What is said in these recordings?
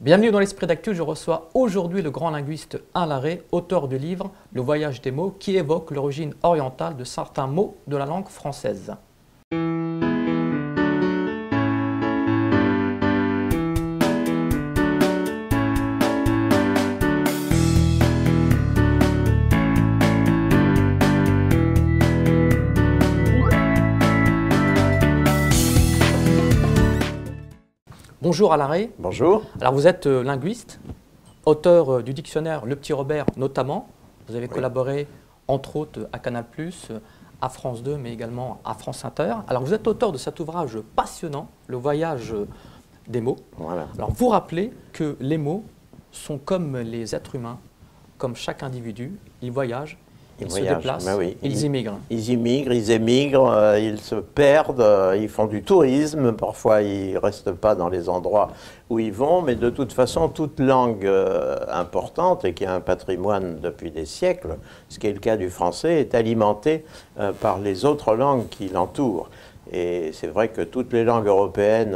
Bienvenue dans l'Esprit d'Actu, je reçois aujourd'hui le grand linguiste Alain Larrey, auteur du livre Le voyage des mots, qui évoque l'origine orientale de certains mots de la langue française. Bonjour Alain Larrey. Bonjour. Alors vous êtes linguiste, auteur du dictionnaire Le Petit Robert notamment. Vous avez collaboré entre autres à Canal+, à France 2, mais également à France Inter. Alors vous êtes auteur de cet ouvrage passionnant, Le voyage des mots. Voilà. Alors vous rappelez que les mots sont comme les êtres humains, comme chaque individu, ils voyagent. Ils se déplacent, ils immigrent. Ils immigrent, ils émigrent, ils se perdent, ils font du tourisme, parfois ils ne restent pas dans les endroits où ils vont, mais de toute façon, toute langue importante et qui a un patrimoine depuis des siècles, ce qui est le cas du français, est alimentée par les autres langues qui l'entourent. Et c'est vrai que toutes les langues européennes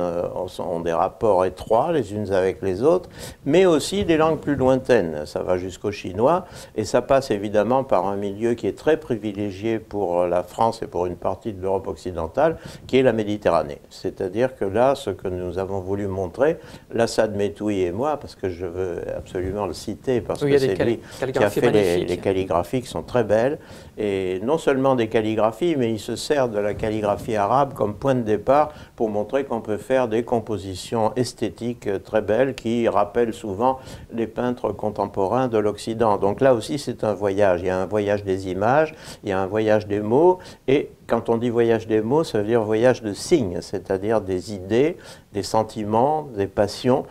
ont des rapports étroits les unes avec les autres, mais aussi des langues plus lointaines. Ça va jusqu'au chinois, et ça passe évidemment par un milieu qui est très privilégié pour la France et pour une partie de l'Europe occidentale, qui est la Méditerranée. C'est-à-dire que là, ce que nous avons voulu montrer, Lassad Métoui et moi, parce que je veux absolument le citer, parce que c'est lui qui a fait les calligraphies qui sont très belles, et non seulement des calligraphies, mais il se sert de la calligraphie arabe comme point de départ pour montrer qu'on peut faire des compositions esthétiques très belles qui rappellent souvent les peintres contemporains de l'Occident. Donc là aussi c'est un voyage, il y a un voyage des images, il y a un voyage des mots, et quand on dit voyage des mots, ça veut dire voyage de signes, c'est-à-dire des idées, des sentiments, des passions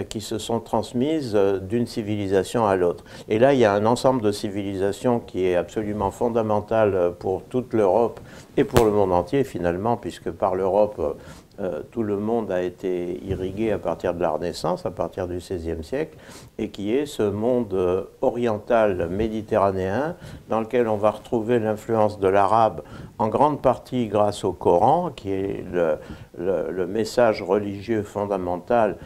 qui se sont transmises d'une civilisation à l'autre. Et là, il y a un ensemble de civilisations qui est absolument fondamental pour toute l'Europe et pour le monde entier finalement, puisque par l'Europe, tout le monde a été irrigué à partir de la Renaissance, à partir du XVIe siècle, et qui est ce monde oriental méditerranéen dans lequel on va retrouver l'influence de l'arabe en grande partie grâce au Coran, qui est le message religieux fondamental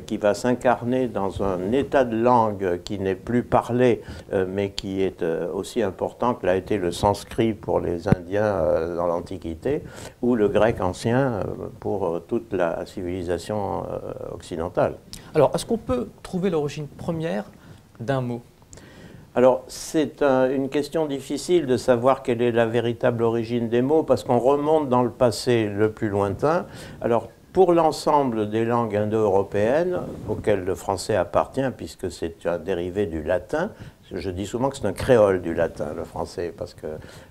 qui va s'incarner dans un état de langue qui n'est plus parlé, mais qui est aussi important que l'a été le sanskrit pour les Indiens dans l'Antiquité, ou le grec ancien pour toute la civilisation occidentale. Alors, est-ce qu'on peut trouver l'origine première d'un mot ? Alors, c'est une question difficile de savoir quelle est la véritable origine des mots, parce qu'on remonte dans le passé le plus lointain. Alors, pour l'ensemble des langues indo-européennes, auxquelles le français appartient, puisque c'est un dérivé du latin, je dis souvent que c'est un créole du latin, le français, parce que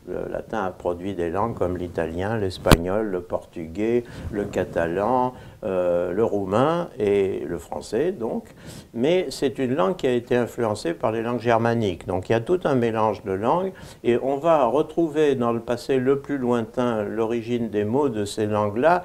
le latin a produit des langues comme l'italien, l'espagnol, le portugais, le catalan, le roumain et le français, donc. Mais c'est une langue qui a été influencée par les langues germaniques. Donc il y a tout un mélange de langues, et on va retrouver dans le passé le plus lointain l'origine des mots de ces langues-là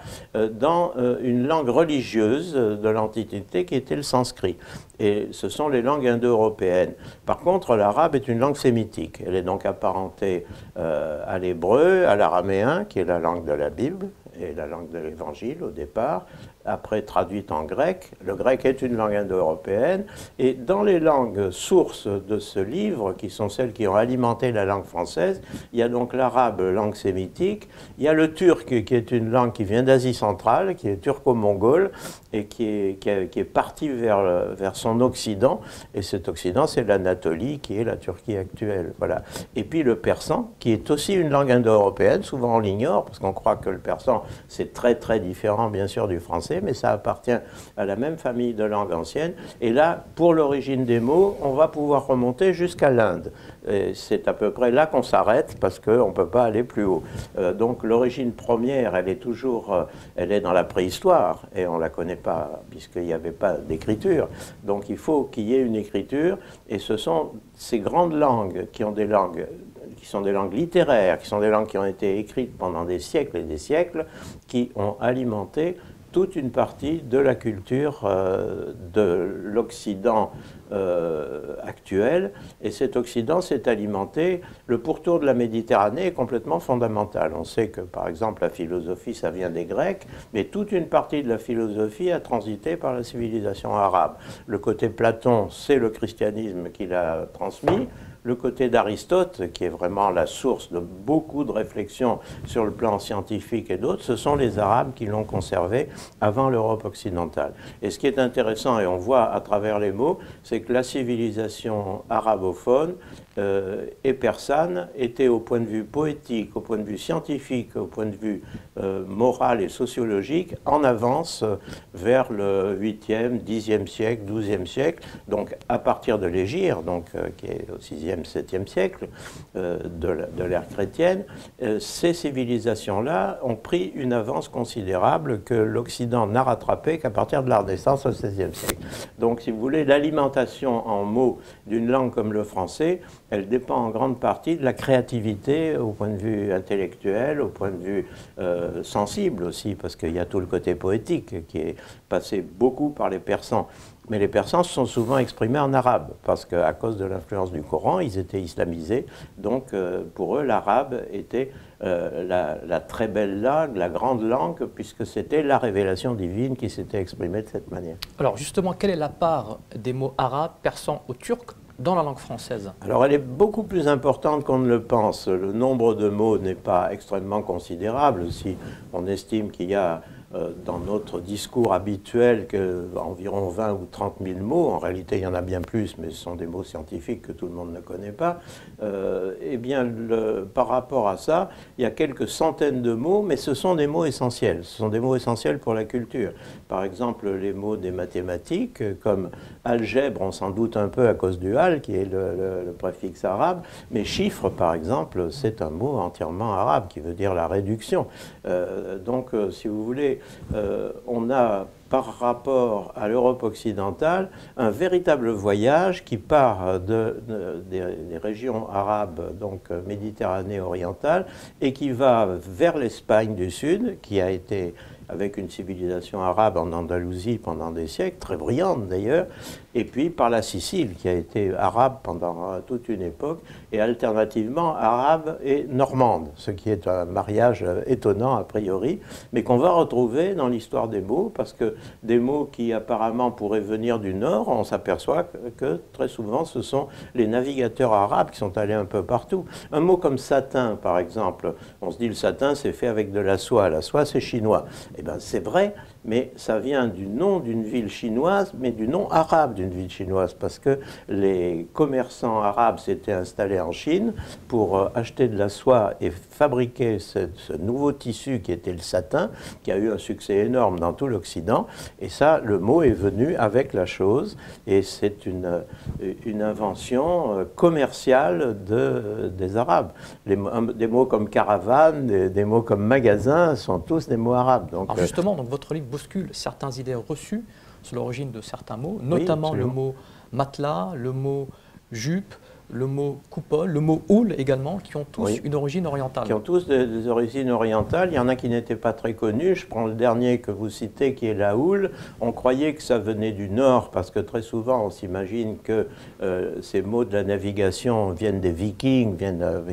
dans une langue religieuse de l'Antiquité qui était le sanskrit. Et ce sont les langues indo-européennes. Par contre, l'arabe est une langue sémitique. Elle est donc apparentée à l'hébreu, à l'araméen, qui est la langue de la Bible, et la langue de l'Évangile au départ, après traduite en grec. Le grec est une langue indo-européenne, et dans les langues sources de ce livre, qui sont celles qui ont alimenté la langue française, il y a donc l'arabe, langue sémitique, il y a le turc, qui est une langue qui vient d'Asie centrale, qui est turco-mongole, et qui est partie vers son occident, et cet occident, c'est l'Anatolie, qui est la Turquie actuelle. Voilà. Et puis le persan, qui est aussi une langue indo-européenne, souvent on l'ignore, parce qu'on croit que le persan, c'est très très différent, bien sûr, du français, mais ça appartient à la même famille de langues anciennes. Et là, pour l'origine des mots, on va pouvoir remonter jusqu'à l'Inde. C'est à peu près là qu'on s'arrête, parce qu'on ne peut pas aller plus haut. Donc l'origine première, elle est dans la préhistoire, et on ne la connaît pas, puisqu'il n'y avait pas d'écriture. Donc il faut qu'il y ait une écriture, et ce sont ces grandes langues qui sont des langues littéraires, qui sont des langues qui ont été écrites pendant des siècles et des siècles, qui ont alimenté toute une partie de la culture de l'Occident actuel. Et cet Occident s'est alimenté. Le pourtour de la Méditerranée est complètement fondamental. On sait que, par exemple, la philosophie, ça vient des Grecs, mais toute une partie de la philosophie a transité par la civilisation arabe. Le côté Platon, c'est le christianisme qui l'a transmis. Le côté d'Aristote, qui est vraiment la source de beaucoup de réflexions sur le plan scientifique et d'autres, ce sont les Arabes qui l'ont conservé avant l'Europe occidentale. Et ce qui est intéressant, et on voit à travers les mots, c'est que la civilisation arabophone et persane était au point de vue poétique, au point de vue scientifique, au point de vue moral et sociologique, en avance vers le 8e, 10e siècle, 12e siècle, donc à partir de l'Hégire, donc, qui est au 6e, 7e siècle de l'ère chrétienne, ces civilisations-là ont pris une avance considérable que l'Occident n'a rattrapée qu'à partir de la Renaissance au XVIe siècle. Donc, si vous voulez, l'alimentation en mots d'une langue comme le français, elle dépend en grande partie de la créativité au point de vue intellectuel, au point de vue sensible aussi, parce qu'il y a tout le côté poétique qui est passé beaucoup par les Persans. Mais les Persans se sont souvent exprimés en arabe, parce qu'à cause de l'influence du Coran, ils étaient islamisés. Donc, pour eux, l'arabe était la très belle langue, la grande langue, puisque c'était la révélation divine qui s'était exprimée de cette manière. Alors, justement, quelle est la part des mots arabes, persans ou turcs dans la langue française? Alors, elle est beaucoup plus importante qu'on ne le pense. Le nombre de mots n'est pas extrêmement considérable. Si on estime qu'il y a dans notre discours habituel environ 20 ou 30 000 mots, en réalité il y en a bien plus, mais ce sont des mots scientifiques que tout le monde ne connaît pas, eh bien par rapport à ça, il y a quelques centaines de mots, mais ce sont des mots essentiels, ce sont des mots essentiels pour la culture. Par exemple, les mots des mathématiques, comme algèbre, on s'en doute un peu à cause du al, qui est le préfixe arabe, mais chiffre, par exemple, c'est un mot entièrement arabe, qui veut dire la réduction. Donc, si vous voulez, on a, par rapport à l'Europe occidentale, un véritable voyage qui part des régions arabes, donc Méditerranée orientale, et qui va vers l'Espagne du Sud, qui a été avec une civilisation arabe en Andalousie pendant des siècles, très brillante d'ailleurs, et puis par la Sicile, qui a été arabe pendant toute une époque, et alternativement arabe et normande, ce qui est un mariage étonnant a priori, mais qu'on va retrouver dans l'histoire des mots, parce que des mots qui apparemment pourraient venir du Nord, on s'aperçoit que très souvent ce sont les navigateurs arabes qui sont allés un peu partout. Un mot comme satin, par exemple, on se dit le satin c'est fait avec de la soie c'est chinois. Eh bien, c'est vrai, mais ça vient du nom d'une ville chinoise, mais du nom arabe d'une ville chinoise, parce que les commerçants arabes s'étaient installés en Chine pour acheter de la soie et fabriquer ce nouveau tissu qui était le satin, qui a eu un succès énorme dans tout l'Occident. Et ça, le mot est venu avec la chose, et c'est une invention commerciale des Arabes. Des mots comme caravane, des mots comme magasin sont tous des mots arabes. Donc, alors justement, donc votre livre bouscule certaines idées reçues sur l'origine de certains mots, notamment oui, le mot matelas, le mot jupe, le mot coupole, le mot houle également, qui ont tous oui, une origine orientale. Qui ont tous des origines orientales. Il y en a qui n'étaient pas très connus. Je prends le dernier que vous citez, qui est la houle. On croyait que ça venait du nord, parce que très souvent, on s'imagine que ces mots de la navigation viennent des Vikings,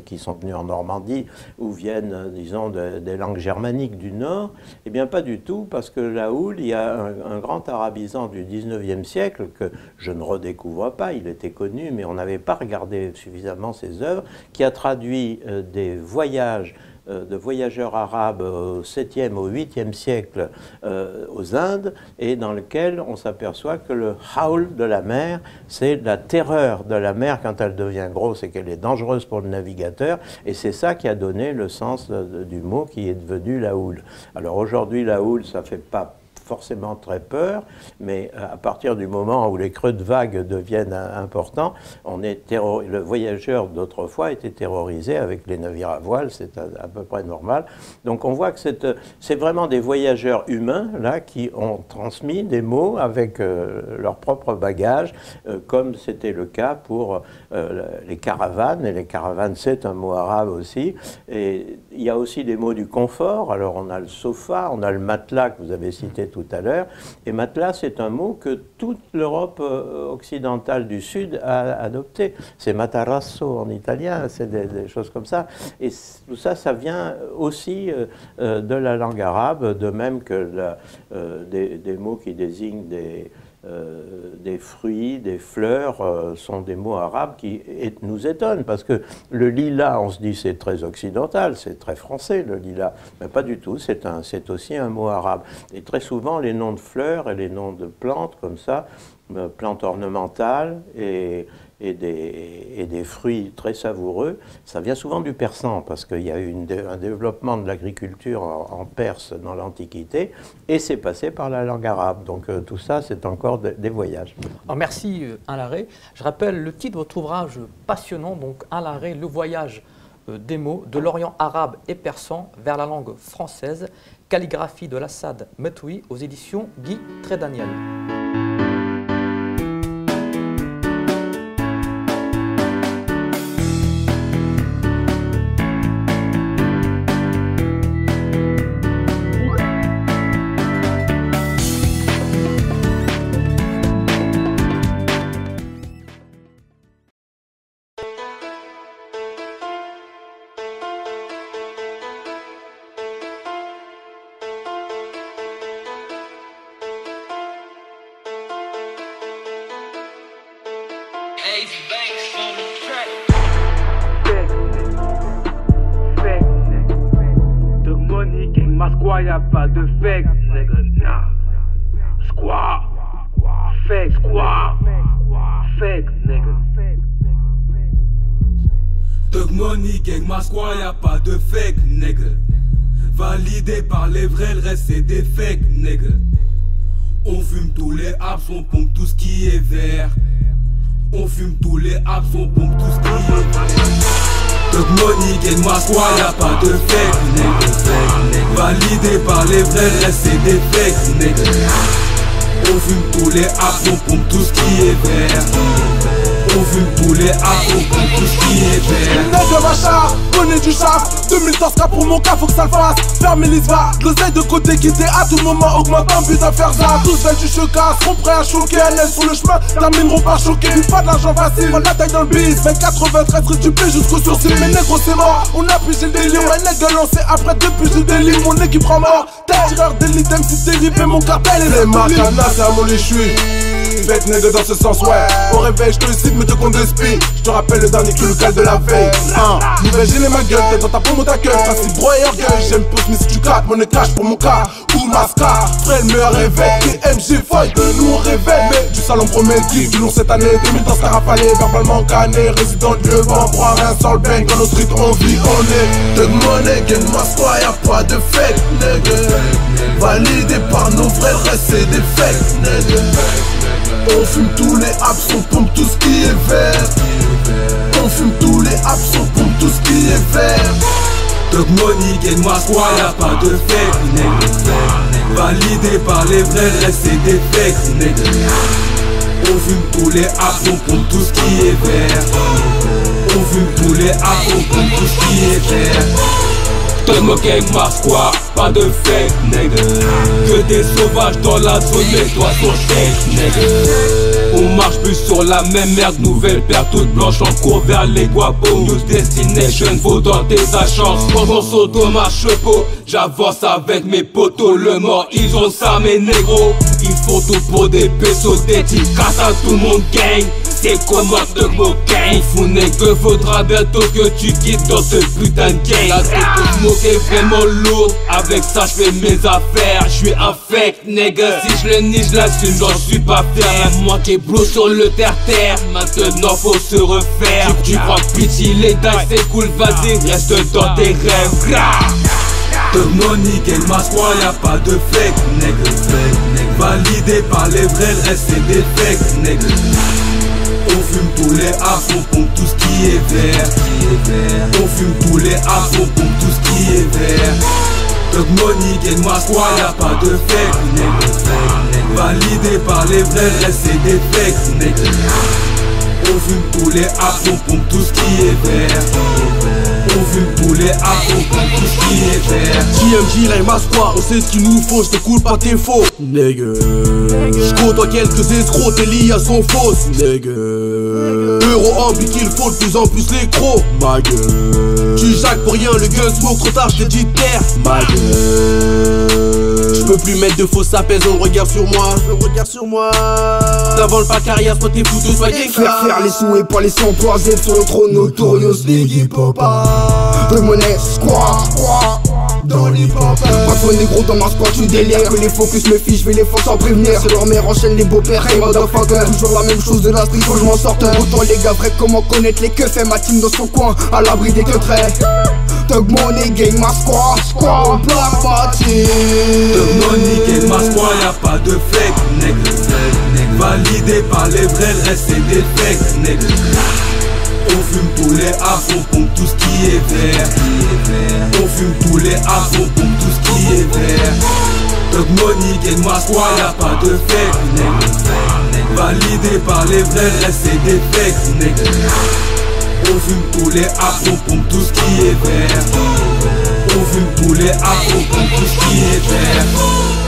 qui sont venus en Normandie, ou viennent, disons, des langues germaniques du nord. Eh bien, pas du tout, parce que la houle, il y a un grand arabisant du 19e siècle, que je ne redécouvre pas, il était connu, mais on n'avait pas regardé suffisamment ses œuvres, qui a traduit des voyages de voyageurs arabes au 7e, au 8e siècle aux Indes, et dans lequel on s'aperçoit que le haul de la mer, c'est la terreur de la mer quand elle devient grosse et qu'elle est dangereuse pour le navigateur, et c'est ça qui a donné le sens du mot qui est devenu la houle. Alors aujourd'hui, la houle, ça ne fait pas forcément très peur, mais à partir du moment où les creux de vagues deviennent importants, le voyageur d'autrefois était terrorisé avec les navires à voile, c'est à peu près normal. Donc on voit que c'est vraiment des voyageurs humains là qui ont transmis des mots avec leur propre bagage, comme c'était le cas pour les caravanes, et les caravanes c'est un mot arabe aussi, et il y a aussi des mots du confort. Alors on a le sofa, on a le matelas que vous avez cité tout à l'heure. Et matelas, c'est un mot que toute l'Europe occidentale du Sud a adopté. C'est materasso en italien, c'est des choses comme ça. Et tout ça, ça vient aussi de la langue arabe, de même que des mots qui désignent des fruits, des fleurs, sont des mots arabes qui nous étonnent, parce que le lilas, on se dit c'est très occidental, c'est très français le lilas, mais pas du tout, c'est aussi un mot arabe. Et très souvent les noms de fleurs et les noms de plantes comme ça, plantes ornementales et des fruits très savoureux, ça vient souvent du persan, parce qu'il y a eu un développement de l'agriculture en Perse dans l'Antiquité, et c'est passé par la langue arabe. Donc tout ça, c'est encore des voyages. Alors, merci Alain Larrey. Je rappelle le titre de votre ouvrage passionnant, donc Alain Larrey, Le voyage des mots de l'Orient arabe et persan vers la langue française, calligraphie de l'Assad Metoui aux éditions Guy Trédaniel. Y'a pas de fake, nigga, nah. Squaw, fake, squaw, fake, nigga. Thug money, gang, ma squaw, y'a pas de fake, nigga. Validé par les vrais, le reste c'est des fake, nigga. On fume tous les apps, on pompe tout ce qui est vert. On fume tous les apps, on pompe tout ce qui est vert. Thug money, gang, ma squaw, y'a pas de fake, nigga. Validé par les vrais, le reste c'est des fakes, nigga. On fume tous les apps, on pompe tout ce qui est vert. On fume tous les apps, on pompe tout ce qui est vert. Nègre machin, connais du chat. 2000 dans ce cas pour mon cas, faut que ça le fasse. Ferme les va, l'oseille de côté quitter à tout moment. Augmente un but à faire ça. Tous veulent du chocat, seront prêts à choquer. Elles sur le chemin, termineront par choquer. Vu pas d'argent facile, prends la taille dans le bis. 93 rétupés jusqu'au sourcil. Mais négro c'est mort, on a pigé le délire. Ouais nègre lancé après depuis j'ai des lignes. Mon équipe prend mort, t'es tireur d'élite, MC dérivé, mon cartel et les marcanas, c'est à mon léchoui. Fake nègre dans ce sens, ouais. Au réveil, je te cite, mais te compte de spi. Je te rappelle le dernier cul local de la veille. Nouvelle gilet ma gueule, t'es dans ta paume ou ta gueule. Principe broye orgueil, j'aime pouce, mais si tu captes, mon cash pour mon cas. Ou mascar, frère le meilleur réveil. TMG folle de nous on réveille. Mais du salon promet le kiff, du lourd cette année. 2000 dans ce carafalé, verbalement cané. Résident de Levant, prend rien sans le bang. Dans nos streets on vit, on est de monnaie, gagne ma squad, y'a pas de fake, nègre. Validé par nos vrais, le reste c'est des fake, nègre. On fume tous les apps, on pompe tout ce qui est vert. On fume tous les apps, on pompe tout ce qui est vert. Thug money, gagne ma squad, y'a pas de fake, nègre. Validé par les vrais, le reste c'est des fake, nègre. On fume tous les apps, on pompe tout ce qui est vert. On fume tous les apps, on pompe tout ce qui est vert. Thug money, gang, ma squad, pas de fake, nègre. Que des sauvages dans la zone, mais toi ton shake, nègre. On marche plus sur la même merde, nouvelle paire toute blanche en cours vers les guapos. News destination, faut tenter sa chance. Quand on saute au marche-pot, j'avance avec mes potos. Le mort, ils ont ça, mes négros. Ils font tout pour des pesos, dédicace à tout mon gang. C'est comment te moquer. Fou nègre, faudra bientôt que tu quittes dans ce putain de gang. La tête pour se moquer vraiment lourde. Avec ça je fais mes affaires. Je suis un fake nègre. Si je le nie, je l'assume, j'en suis pas fier. Même moi qui blow sur le terre-terre. Maintenant faut se refaire. Tu crois que pitié les dailles c'est cool, vas-y, reste dans tes rêves. Thug money, gang, ma squad, y'a pas de fake nègre. Validé par les vrais, le reste c'est des fake nègre. On fume tous les apps, on pompe tout ce qui est vert. On fume tous les apps, on pompe tout ce qui est vert. Thug money, gang, ma squad, y'a pas de fake, nègre. Validé par les vrais, le reste c'est des fake, nègre. On fume tous les apps, on pompe tout ce qui est vert. On fume tous les afros, tout ce qui est vert. JMJ, là il masse quoi, on sait ce qu'il nous faut, je te coule pas tes faux, nègre. J'côtoie quelques escrocs, tes liens sont fausses, nègre. Euro ambi qu'il faut de plus en plus les crocs, ma gueule. Tu jacques pour rien, le gun smoke, trop tard j't'ai dit terre, ma gueule. J'peux plus mettre de faux sapins, on le regarde sur moi, T'inventes pas carrière, soit t'es foutu, soit t'es Faire les sous et pas les sans poids, Z sur le trône, notorious, nigga papa. De monnaie, quoi dans les papas. Pas toi négro dans ma squad, tu délires. Que les focus me fichent, je vais les forcer sans prévenir. C'est leur mère, enchaîne les beaux-pères, hey motherfucker. Toujours la même chose de la street, faut que je m'en sorte. Autant les gars vrais, comment connaître les keufs. Fait ma team dans son coin, à l'abri des queutrets. Thug money, gang ma squad, on plaque ma team. Thug money, gang ma squad, y'a pas de fake, nègre. Validé par les vrais, le reste c'est des fakes, nègre. On fume tous les afros, on pompe tout ce qui est vert. On fume tous les afros, on pompe tout ce qui est vert. Thug money, gang ma squad, y'a pas de fake, nègre. Validé par les vrais, le reste c'est des fakes, nègre. On fume tous les afros, on pompe tout ce qui est vert. On fume tous les afros, on pompe tout ce qui est vert.